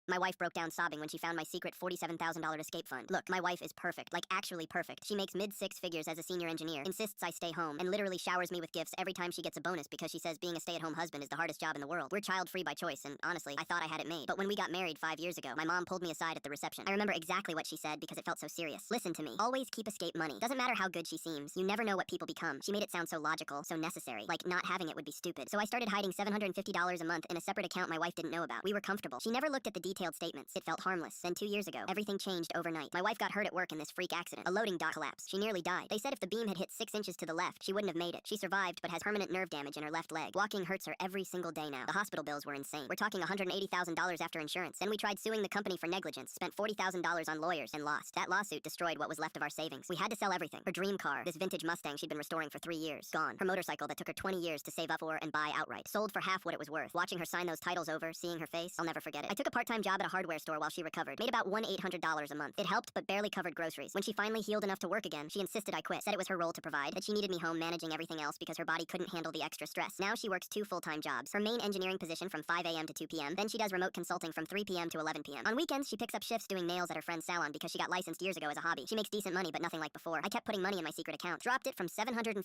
My wife broke down sobbing when she found my secret $47,000 escape fund. Look, my wife is perfect, like actually perfect. She makes mid-six figures as a senior engineer, insists I stay home, and literally showers me with gifts every time she gets a bonus because she says being a stay-at-home husband is the hardest job in the world. We're child-free by choice, and honestly, I thought I had it made. But when we got married 5 years ago, my mom pulled me aside at the reception. I remember exactly what she said because it felt so serious. Listen to me. Always keep escape money. Doesn't matter how good she seems. You never know what people become. She made it sound so logical, so necessary. Like not having it would be stupid. So I started hiding $750 a month in a separate account my wife didn't know about. We were comfortable. She never looked at the detailed statements. It felt harmless. Then 2 years ago, everything changed overnight. My wife got hurt at work in this freak accident. A loading dock collapse. She nearly died. They said if the beam had hit 6 inches to the left, she wouldn't have made it. She survived, but has permanent nerve damage in her left leg. Walking hurts her every single day now. The hospital bills were insane. We're talking $180,000 after insurance. Then we tried suing the company for negligence, spent $40,000 on lawyers, and lost. That lawsuit destroyed what was left of our savings. We had to sell everything. Her dream car, this vintage Mustang she'd been restoring for 3 years, gone. Her motorcycle that took her 20 years to save up for and buy outright, sold for half what it was worth. Watching her sign those titles over, seeing her face, I'll never forget it. I took a part-time job at a hardware store while she recovered. Made about $1,800 a month. It helped, but barely covered groceries. When she finally healed enough to work again, she insisted I quit. Said it was her role to provide, that she needed me home managing everything else because her body couldn't handle the extra stress. Now she works 2 full-time jobs. Her main engineering position from 5 a.m. to 2 p.m. Then she does remote consulting from 3 p.m. to 11 p.m. On weekends, she picks up shifts doing nails at her friend's salon because she got licensed years ago as a hobby. She makes decent money, but nothing like before. I kept putting money in my secret account. Dropped it from $750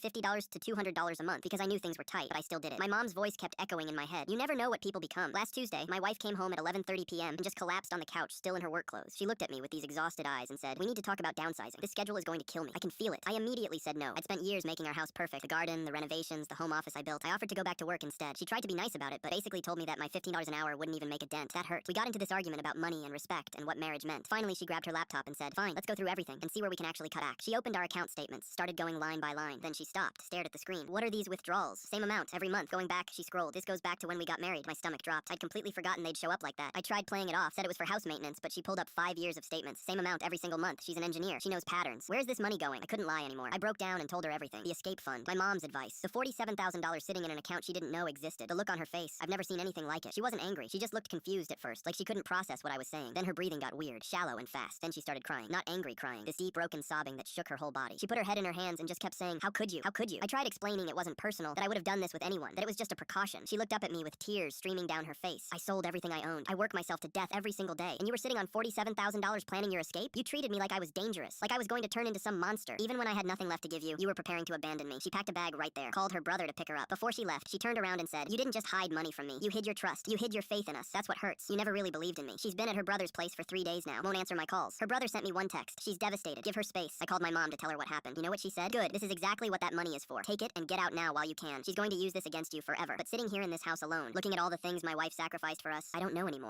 to $200 a month because I knew things were tight, but I still did it. My mom's voice kept echoing in my head. You never know what people become. Last Tuesday, my wife came home at 11:30 p.m. and just collapsed on the couch, still in her work clothes. She looked at me with these exhausted eyes and said, "We need to talk about downsizing. This schedule is going to kill me. I can feel it." I immediately said no. I'd spent years making our house perfect. The garden, the renovations, the home office I built. I offered to go back to work instead. She tried to be nice about it, but basically told me that my $15 an hour wouldn't even make a dent. That hurt. We got into this argument about money and respect and what marriage meant. Finally, she grabbed her laptop and said, "Fine, let's go through everything and see where we can actually cut back." She opened our account statements, started going line by line. Then she stopped, stared at the screen. "What are these withdrawals? Same amount every month." Going back, she scrolled. "This goes back to when we got married." My stomach dropped. I'd completely forgotten they'd show up like that. I tried playing it off, said it was for house maintenance, but she pulled up 5 years of statements. Same amount every single month. She's an engineer. She knows patterns. Where's this money going? I couldn't lie anymore. I broke down and told her everything. The escape fund. My mom's advice. The $47,000 sitting in an account she didn't know existed. The look on her face. I've never seen anything like it. She wasn't angry. She just looked confused at first, like she couldn't process what I was saying. Then her breathing got weird, shallow and fast. Then she started crying. Not angry crying. This deep, broken sobbing that shook her whole body. She put her head in her hands and just kept saying, "How could you? How could you?" I tried explaining it wasn't personal, that I would have done this with anyone, that it was just a precaution. She looked up at me with tears streaming down her face. "I sold everything I owned. I work myself to death every single day. And you were sitting on $47,000 planning your escape? You treated me like I was dangerous, like I was going to turn into some monster. Even when I had nothing left to give you, you were preparing to abandon me." She packed a bag right there, called her brother to pick her up. Before she left, she turned around and said, "You didn't just hide money from me. You hid your trust. You hid your faith in us. That's what hurts. You never really believed in me." She's been at her brother's place for 3 days now. Won't answer my calls. Her brother sent me one text. "She's devastated. Give her space." I called my mom to tell her what happened. You know what she said? "Good. This is exactly what that money is for. Take it and get out now while you can. She's going to use this against you forever." But sitting here in this house alone, looking at all the things my wife sacrificed for us, I don't know anymore.